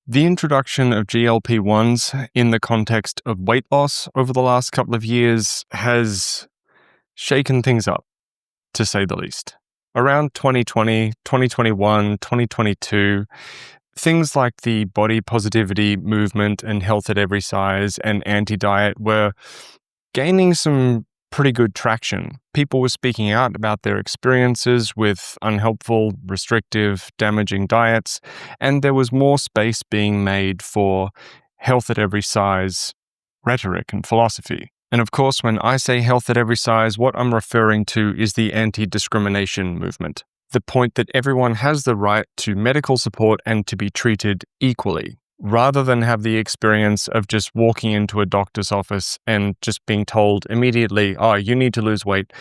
The introduction of GLP-1s in the context of weight loss over the last couple of years has shaken things up, to say the least. Around 2020, 2021, 2022, things like the body positivity movement and health at every size and anti-diet were gaining some pretty good traction. People were speaking out about their experiences with unhelpful, restrictive, damaging diets, and there was more space being made for health at every size rhetoric and philosophy. And of course, when I say health at every size, what I'm referring to is the anti-discrimination movement. The point that everyone has the right to medical support and to be treated equally, rather than have the experience of just walking into a doctor's office and just being told immediately, oh, you need to lose weight,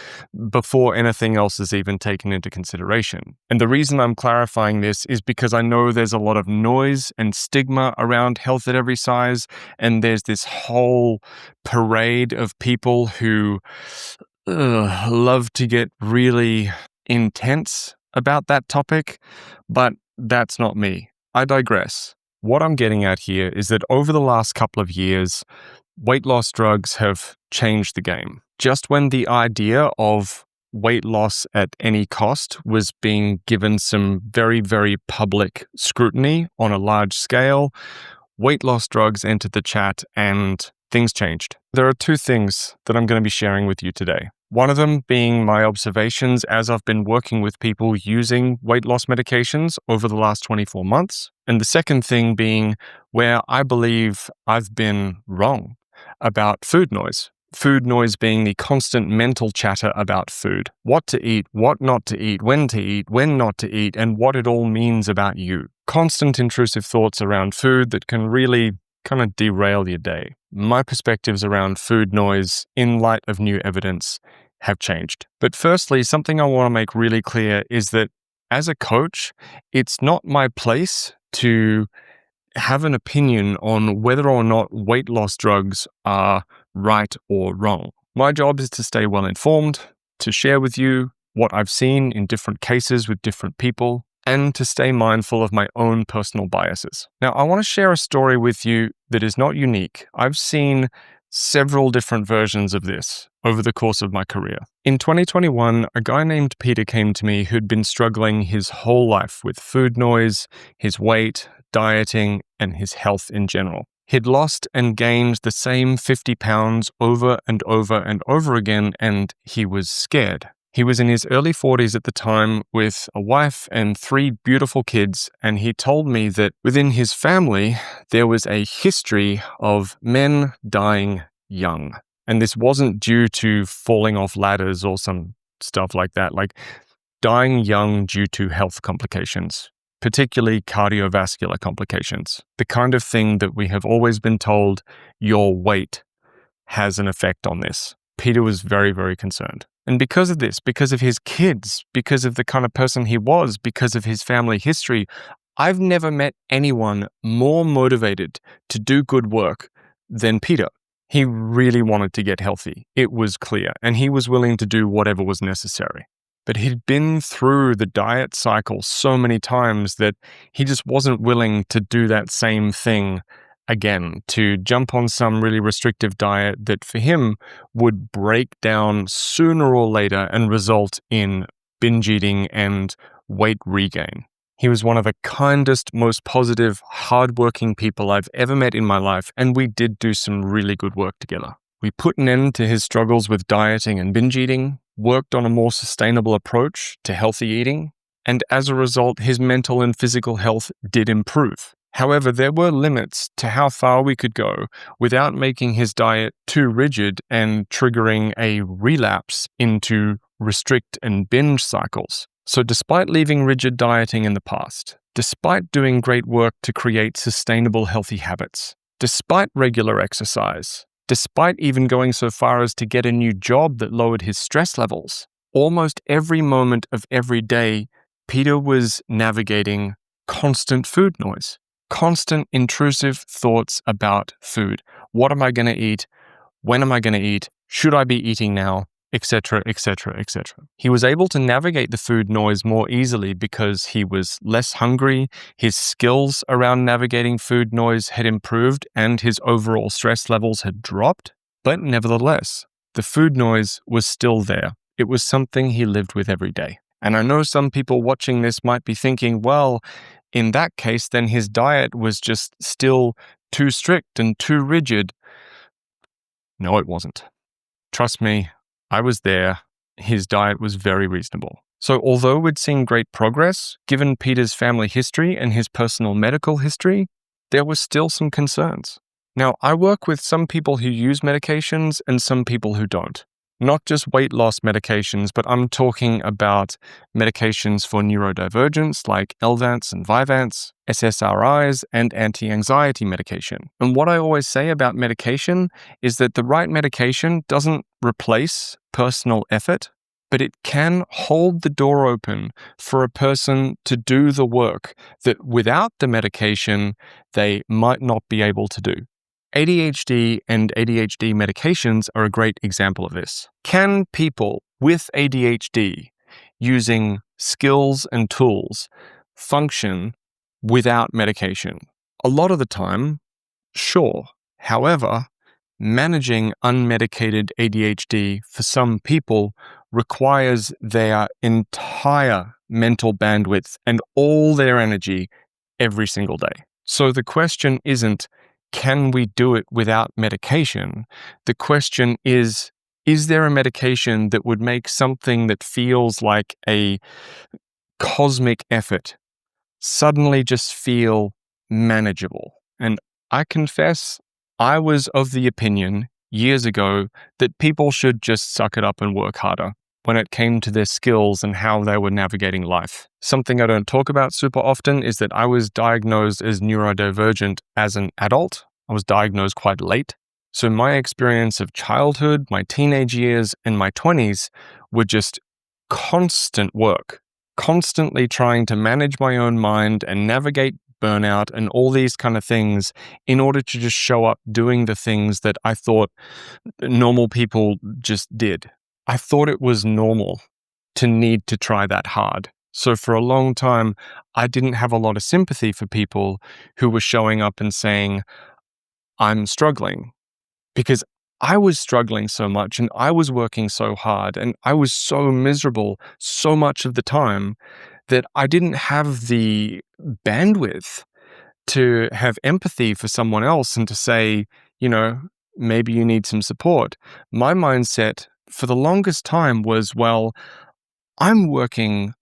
before anything else is even taken into consideration. And the reason I'm clarifying this is because I know there's a lot of noise and stigma around health at every size, and there's this whole parade of people who love to get really intense about that topic, but that's not me. I digress. What I'm getting at here is that over the last couple of years, weight loss drugs have changed the game. Just when the idea of weight loss at any cost was being given some very, very public scrutiny on a large scale, weight loss drugs entered the chat and things changed. There are two things that I'm going to be sharing with you today. One of them being my observations as I've been working with people using weight loss medications over the last 24 months. And the second thing being where I believe I've been wrong about food noise. Food noise being the constant mental chatter about food. What to eat, what not to eat, when not to eat, and what it all means about you. Constant intrusive thoughts around food that can really kind of derail your day. My perspectives around food noise in light of new evidence have changed. But firstly, something I want to make really clear is that as a coach, it's not my place to have an opinion on whether or not weight loss drugs are right or wrong. My job is to stay well informed, to share with you what I've seen in different cases with different people, and to stay mindful of my own personal biases. Now, I want to share a story with you that is not unique. I've seen several different versions of this over the course of my career. In 2021, a guy named Peter came to me who'd been struggling his whole life with food noise, his weight, dieting, and his health in general. He'd lost and gained the same 50 pounds over and over and over again, and he was scared. He was in his early 40s at the time with a wife and 3 beautiful kids, and he told me that within his family, there was a history of men dying young. And this wasn't due to falling off ladders or some stuff like that, like dying young due to health complications, particularly cardiovascular complications. The kind of thing that we have always been told your weight has an effect on this. Peter was very, very concerned. And because of this, because of his kids, because of the kind of person he was, because of his family history, I've never met anyone more motivated to do good work than Peter. He really wanted to get healthy. It was clear, and he was willing to do whatever was necessary. But he'd been through the diet cycle so many times that he just wasn't willing to do that same thing again, to jump on some really restrictive diet that for him would break down sooner or later and result in binge eating and weight regain. He was one of the kindest, most positive, hardworking people I've ever met in my life, and we did do some really good work together. We put an end to his struggles with dieting and binge eating, worked on a more sustainable approach to healthy eating, and as a result, his mental and physical health did improve. However, there were limits to how far we could go without making his diet too rigid and triggering a relapse into restrict and binge cycles. So despite leaving rigid dieting in the past, despite doing great work to create sustainable healthy habits, despite regular exercise, despite even going so far as to get a new job that lowered his stress levels, almost every moment of every day, Peter was navigating constant food noise. Constant intrusive thoughts about food. What am I going to eat? When am I going to eat? Should I be eating now? etc., etc., etc. He was able to navigate the food noise more easily because he was less hungry, his skills around navigating food noise had improved, and his overall stress levels had dropped. But nevertheless, the food noise was still there. It was something he lived with every day. And I know some people watching this might be thinking, well, in that case, then his diet was just still too strict and too rigid. No, it wasn't. Trust me, I was there. His diet was very reasonable. So although we'd seen great progress, given Peter's family history and his personal medical history, there were still some concerns. Now, I work with some people who use medications and some people who don't. Not just weight loss medications, but I'm talking about medications for neurodivergence like Elvance and Vyvanse, SSRIs, and anti-anxiety medication. And what I always say about medication is that the right medication doesn't replace personal effort, but it can hold the door open for a person to do the work that without the medication, they might not be able to do. ADHD and ADHD medications are a great example of this. Can people with ADHD using skills and tools function without medication? A lot of the time, sure. However, managing unmedicated ADHD for some people requires their entire mental bandwidth and all their energy every single day. So the question isn't, can we do it without medication? The question is there a medication that would make something that feels like a cosmic effort suddenly just feel manageable? And I confess, I was of the opinion years ago that people should just suck it up and work harder when it came to their skills and how they were navigating life. Something I don't talk about super often is that I was diagnosed as neurodivergent as an adult. I was diagnosed quite late. So my experience of childhood, my teenage years, and my 20s were just constant work, constantly trying to manage my own mind and navigate burnout and all these kind of things in order to just show up doing the things that I thought normal people just did. I thought it was normal to need to try that hard. So for a long time, I didn't have a lot of sympathy for people who were showing up and saying, I'm struggling, because I was struggling so much and I was working so hard and I was so miserable so much of the time that I didn't have the bandwidth to have empathy for someone else and to say, maybe you need some support. My mindset for the longest time was, well, I'm working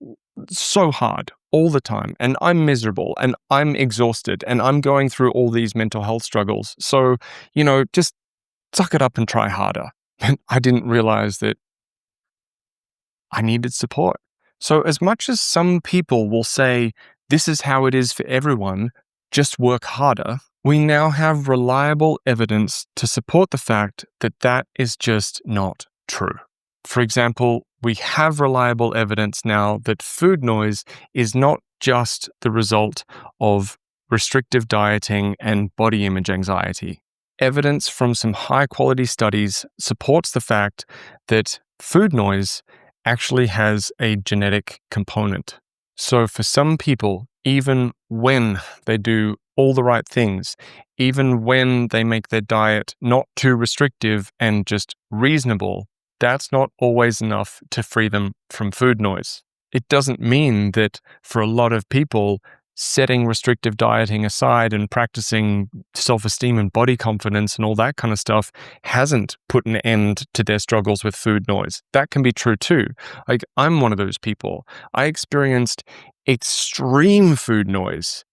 so hard all the time and I'm miserable and I'm exhausted and I'm going through all these mental health struggles. So, just suck it up and try harder. And I didn't realize that I needed support. So as much as some people will say, this is how it is for everyone, just work harder, we now have reliable evidence to support the fact that that is just not true. For example, we have reliable evidence now that food noise is not just the result of restrictive dieting and body image anxiety. Evidence from some high-quality studies supports the fact that food noise actually has a genetic component. So for some people, even when they do all the right things, even when they make their diet not too restrictive and just reasonable, that's not always enough to free them from food noise. It doesn't mean that for a lot of people, setting restrictive dieting aside and practicing self-esteem and body confidence and all that kind of stuff hasn't put an end to their struggles with food noise. That can be true too. Like, I'm one of those people. I experienced extreme food noise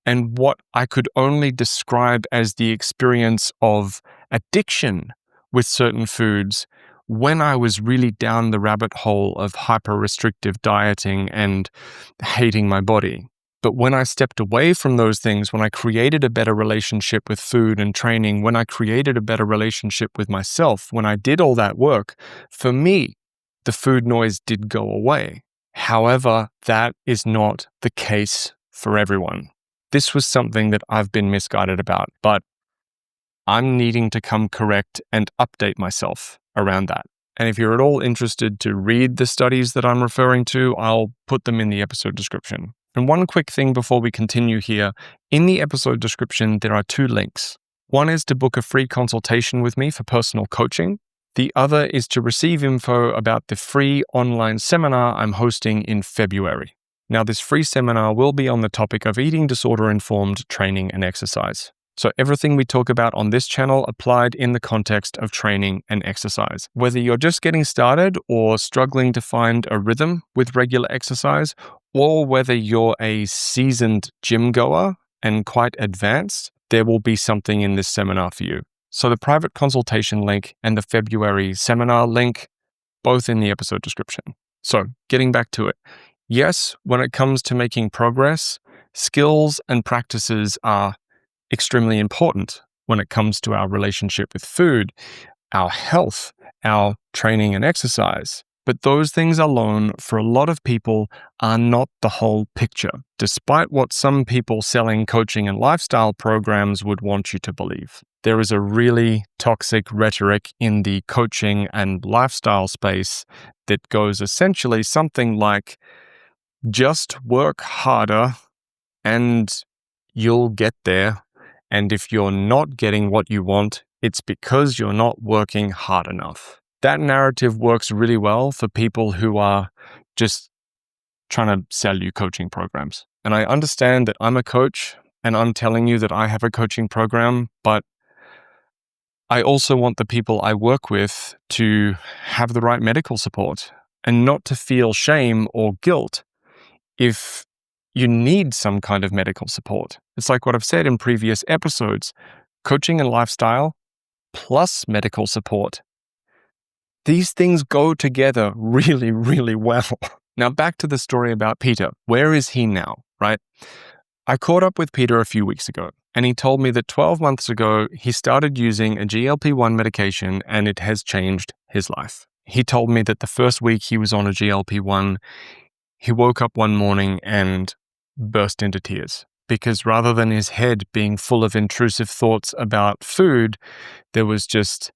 and what I could only describe as the experience of addiction with certain foods when I was really down the rabbit hole of hyper-restrictive dieting and hating my body. But when I stepped away from those things, when I created a better relationship with food and training, when I created a better relationship with myself, when I did all that work, for me, the food noise did go away. However, that is not the case for everyone. This was something that I've been misguided about, but I'm needing to come correct and update myself around that. And if you're at all interested to read the studies that I'm referring to, I'll put them in the episode description. And one quick thing before we continue here, in the episode description, there are 2 links. One is to book a free consultation with me for personal coaching. The other is to receive info about the free online seminar I'm hosting in February. Now, this free seminar will be on the topic of eating disorder-informed training and exercise. So everything we talk about on this channel applied in the context of training and exercise. Whether you're just getting started or struggling to find a rhythm with regular exercise, or whether you're a seasoned gym goer and quite advanced, there will be something in this seminar for you. So the private consultation link and the February seminar link, both in the episode description. So getting back to it. Yes, when it comes to making progress, skills and practices are extremely important when it comes to our relationship with food, our health, our training and exercise. But those things alone, for a lot of people, are not the whole picture, despite what some people selling coaching and lifestyle programs would want you to believe. There is a really toxic rhetoric in the coaching and lifestyle space that goes essentially something like, just work harder and you'll get there. And if you're not getting what you want, it's because you're not working hard enough. That narrative works really well for people who are just trying to sell you coaching programs. And I understand that I'm a coach and I'm telling you that I have a coaching program, but I also want the people I work with to have the right medical support and not to feel shame or guilt if you need some kind of medical support. It's like what I've said in previous episodes, coaching and lifestyle plus medical support. These things go together really, really well. Now back to the story about Peter. Where is he now, right? I caught up with Peter a few weeks ago, and he told me that 12 months ago, he started using a GLP-1 medication and it has changed his life. He told me that the first week he was on a GLP-1, he woke up one morning and burst into tears because rather than his head being full of intrusive thoughts about food, there was just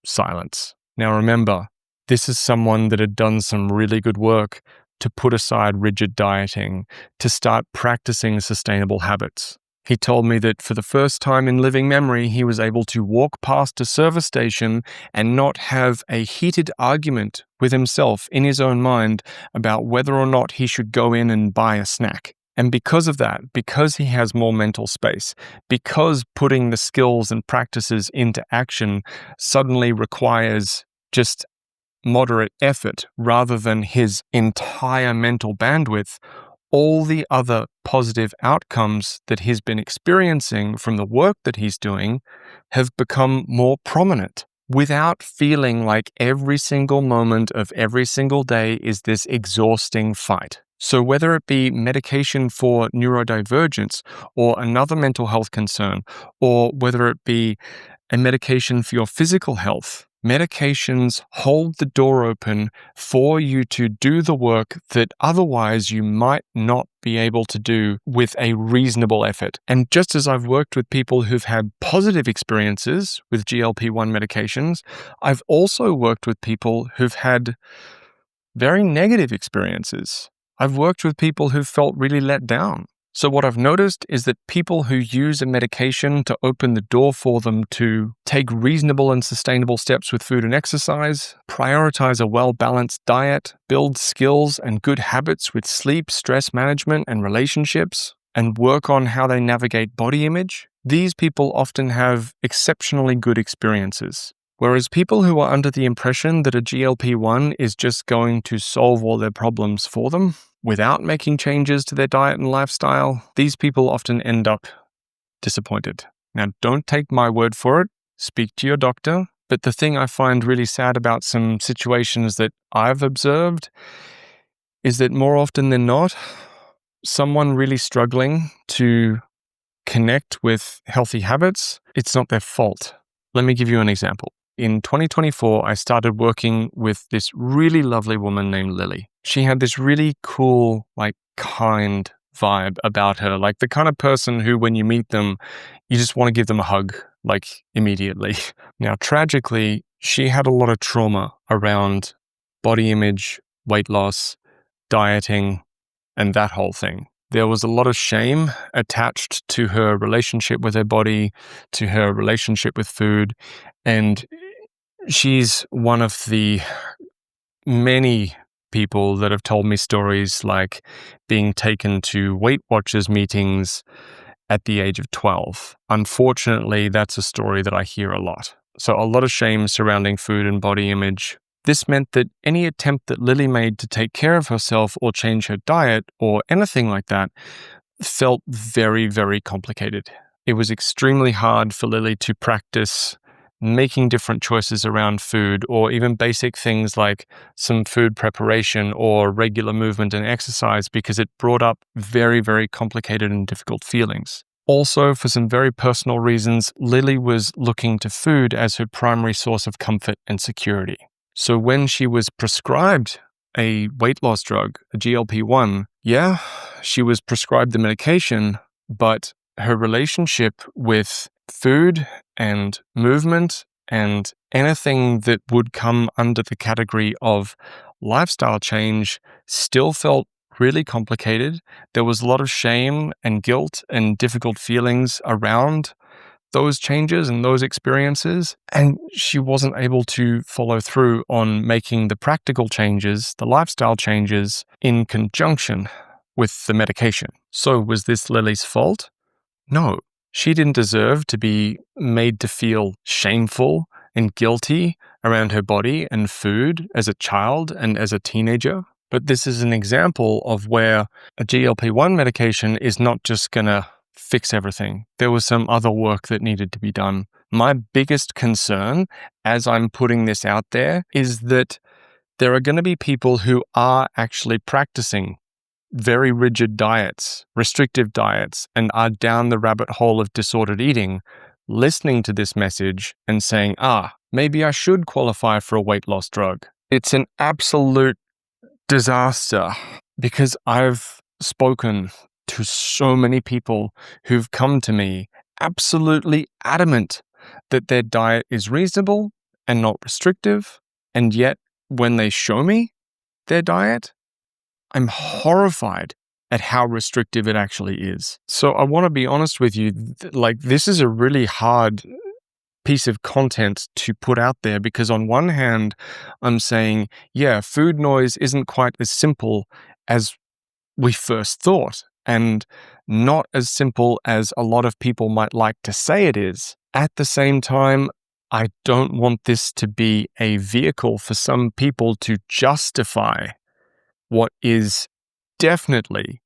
silence. Now remember, this is someone that had done some really good work to put aside rigid dieting, to start practicing sustainable habits. He told me that for the first time in living memory, he was able to walk past a service station and not have a heated argument with himself in his own mind about whether or not he should go in and buy a snack. And because of that, because he has more mental space, because putting the skills and practices into action suddenly requires just moderate effort rather than his entire mental bandwidth, all the other positive outcomes that he's been experiencing from the work that he's doing have become more prominent without feeling like every single moment of every single day is this exhausting fight. So whether it be medication for neurodivergence or another mental health concern, or whether it be a medication for your physical health, medications hold the door open for you to do the work that otherwise you might not be able to do with a reasonable effort. And just as I've worked with people who've had positive experiences with GLP-1 medications, I've also worked with people who've had very negative experiences. I've worked with people who felt really let down. So what I've noticed is that people who use a medication to open the door for them to take reasonable and sustainable steps with food and exercise, prioritize a well-balanced diet, build skills and good habits with sleep, stress management, and relationships, and work on how they navigate body image, these people often have exceptionally good experiences. Whereas people who are under the impression that a GLP-1 is just going to solve all their problems for them without making changes to their diet and lifestyle, these people often end up disappointed. Now, don't take my word for it. Speak to your doctor. But the thing I find really sad about some situations that I've observed is that more often than not, someone really struggling to connect with healthy habits, it's not their fault. Let me give you an example. In 2024, I started working with this really lovely woman named Lily. She had this really cool, kind vibe about her, like the kind of person who, when you meet them, you just want to give them a hug, immediately. Now, tragically, she had a lot of trauma around body image, weight loss, dieting, and that whole thing. There was a lot of shame attached to her relationship with her body, to her relationship with food, and she's one of the many people that have told me stories like being taken to Weight Watchers meetings at the age of 12. Unfortunately, that's a story that I hear a lot. So a lot of shame surrounding food and body image. This meant that any attempt that Lily made to take care of herself or change her diet or anything like that felt very, very complicated. It was extremely hard for Lily to practice making different choices around food, or even basic things like some food preparation or regular movement and exercise, because it brought up very, very complicated and difficult feelings. Also, for some very personal reasons, Lily was looking to food as her primary source of comfort and security. So when she was prescribed a weight loss drug, a GLP-1, yeah, she was prescribed the medication, but her relationship with food and movement and anything that would come under the category of lifestyle change still felt really complicated. There was a lot of shame and guilt and difficult feelings around those changes and those experiences, and she wasn't able to follow through on making the practical changes, the lifestyle changes, in conjunction with the medication. So was this Lily's fault? No. She didn't deserve to be made to feel shameful and guilty around her body and food as a child and as a teenager. But this is an example of where a GLP-1 medication is not just going to fix everything. There was some other work that needed to be done. My biggest concern as I'm putting this out there is that there are going to be people who are actually practicing very rigid diets, restrictive diets, and are down the rabbit hole of disordered eating, listening to this message and saying, maybe I should qualify for a weight loss drug. It's an absolute disaster, because I've spoken to so many people who've come to me absolutely adamant that their diet is reasonable and not restrictive, and yet when they show me their diet, I'm horrified at how restrictive it actually is. So I want to be honest with you, this is a really hard piece of content to put out there, because on one hand, I'm saying, yeah, food noise isn't quite as simple as we first thought, and not as simple as a lot of people might like to say it is. At the same time, I don't want this to be a vehicle for some people to justify what is definitely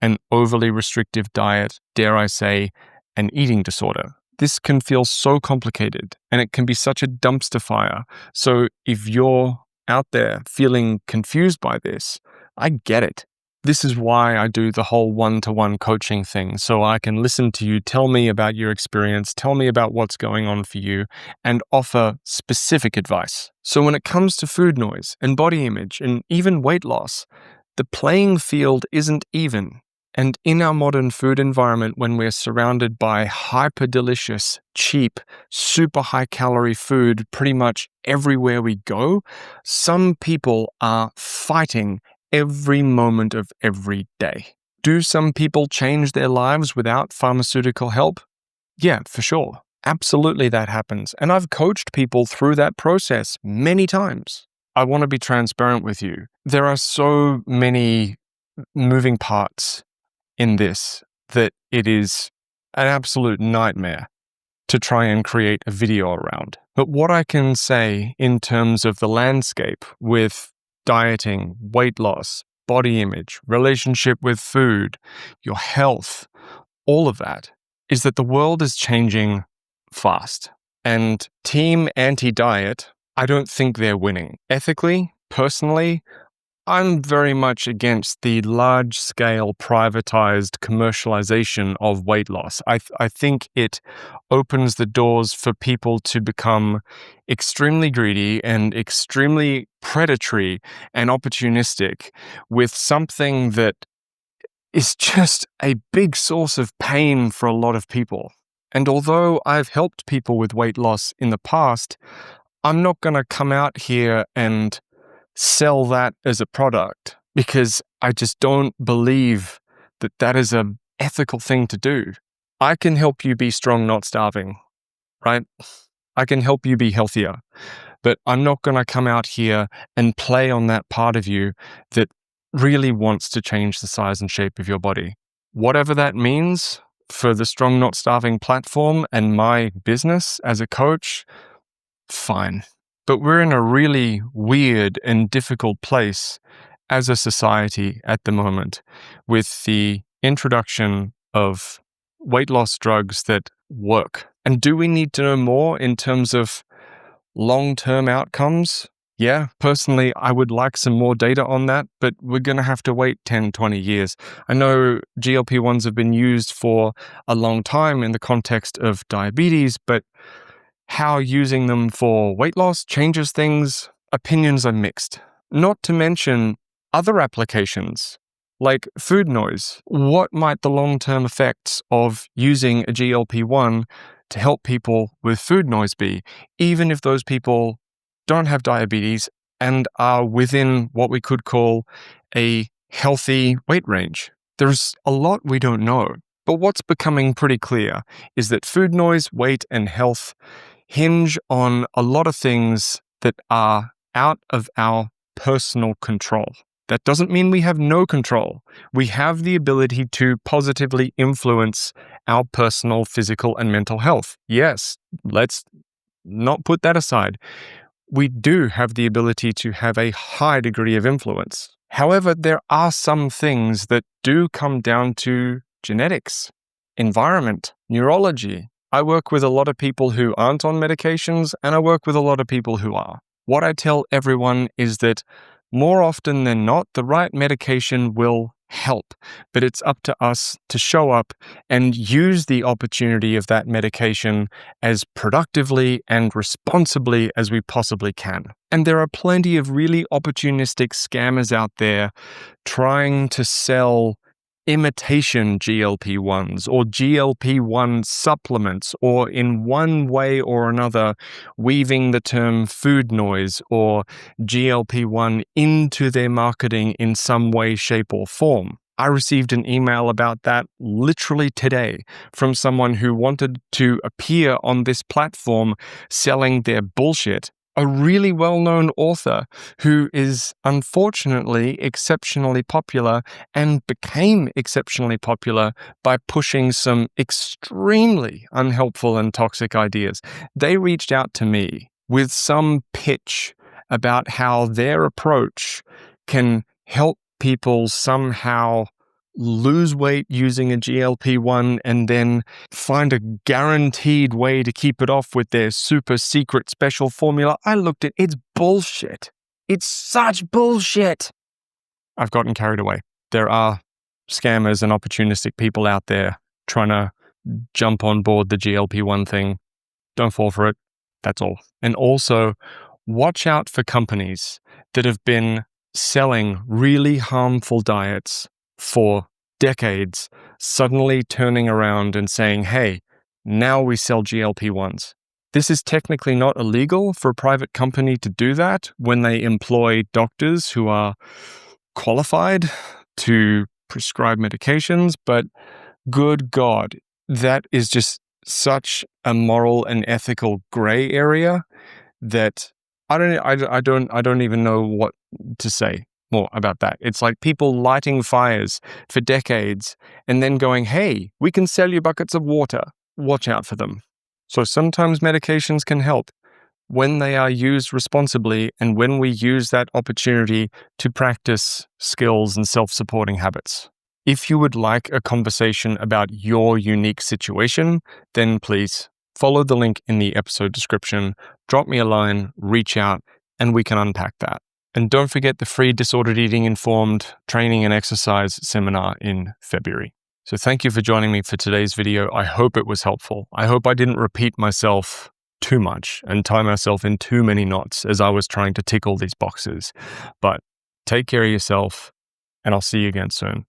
an overly restrictive diet, dare I say, an eating disorder. This can feel so complicated, and it can be such a dumpster fire. So if you're out there feeling confused by this, I get it. This is why I do the whole one-to-one coaching thing, so I can listen to you, tell me about your experience, tell me about what's going on for you, and offer specific advice. So when it comes to food noise and body image and even weight loss, the playing field isn't even. And in our modern food environment, when we're surrounded by hyper-delicious, cheap, super high-calorie food pretty much everywhere we go, some people are fighting every moment of every day. Do some people change their lives without pharmaceutical help? Yeah, for sure. Absolutely that happens. And I've coached people through that process many times. I want to be transparent with you. There are so many moving parts in this that it is an absolute nightmare to try and create a video around. But what I can say in terms of the landscape with dieting, weight loss, body image, relationship with food, your health, all of that, is that the world is changing fast. And Team Anti-Diet, I don't think they're winning. Ethically, personally, I'm very much against the large-scale privatized commercialization of weight loss. I think it opens the doors for people to become extremely greedy and extremely predatory and opportunistic with something that is just a big source of pain for a lot of people. And although I've helped people with weight loss in the past, I'm not going to come out here and sell that as a product because I just don't believe that that is an ethical thing to do. I can help you be strong, not starving, right? I can help you be healthier, but I'm not going to come out here and play on that part of you that really wants to change the size and shape of your body. Whatever that means for the Strong Not Starving platform and my business as a coach, fine. But we're in a really weird and difficult place as a society at the moment with the introduction of weight loss drugs that work. And do we need to know more in terms of long-term outcomes? Yeah, personally, I would like some more data on that, but we're going to have to wait 10, 20 years. I know GLP-1s have been used for a long time in the context of diabetes, but how using them for weight loss changes things, opinions are mixed. Not to mention other applications like food noise. What might the long-term effects of using a GLP-1 to help people with food noise be, even if those people don't have diabetes and are within what we could call a healthy weight range? There's a lot we don't know. But what's becoming pretty clear is that food noise, weight, and health hinge on a lot of things that are out of our personal control. That doesn't mean we have no control. We have the ability to positively influence our personal, physical, and mental health. Yes, let's not put that aside. We do have the ability to have a high degree of influence. However, there are some things that do come down to genetics, environment, neurology. I work with a lot of people who aren't on medications, and I work with a lot of people who are. What I tell everyone is that more often than not, the right medication will help, but it's up to us to show up and use the opportunity of that medication as productively and responsibly as we possibly can. And there are plenty of really opportunistic scammers out there trying to sell imitation GLP-1s or GLP-1 supplements, or in one way or another weaving the term food noise or GLP-1 into their marketing in some way, shape, or form. I received an email about that literally today from someone who wanted to appear on this platform selling their bullshit. A really well-known author who is unfortunately exceptionally popular and became exceptionally popular by pushing some extremely unhelpful and toxic ideas. They reached out to me with some pitch about how their approach can help people somehow lose weight using a GLP-1 and then find a guaranteed way to keep it off with their super secret special formula. I looked at it's bullshit. It's such bullshit. I've gotten carried away. There are scammers and opportunistic people out there trying to jump on board the GLP-1 thing. Don't fall for it. That's all. And also, watch out for companies that have been selling really harmful diets for decades, suddenly turning around and saying, hey, now we sell GLP-1s. This is technically not illegal for a private company to do that when they employ doctors who are qualified to prescribe medications, but good God, that is just such a moral and ethical gray area that I don't even know what to say more about that. It's like people lighting fires for decades and then going, hey, we can sell you buckets of water. Watch out for them. So sometimes medications can help when they are used responsibly and when we use that opportunity to practice skills and self-supporting habits. If you would like a conversation about your unique situation, then please follow the link in the episode description, drop me a line, reach out, and we can unpack that. And don't forget the free Disordered Eating Informed Training and Exercise seminar in February. So thank you for joining me for today's video. I hope it was helpful. I hope I didn't repeat myself too much and tie myself in too many knots as I was trying to tick all these boxes. But take care of yourself, and I'll see you again soon.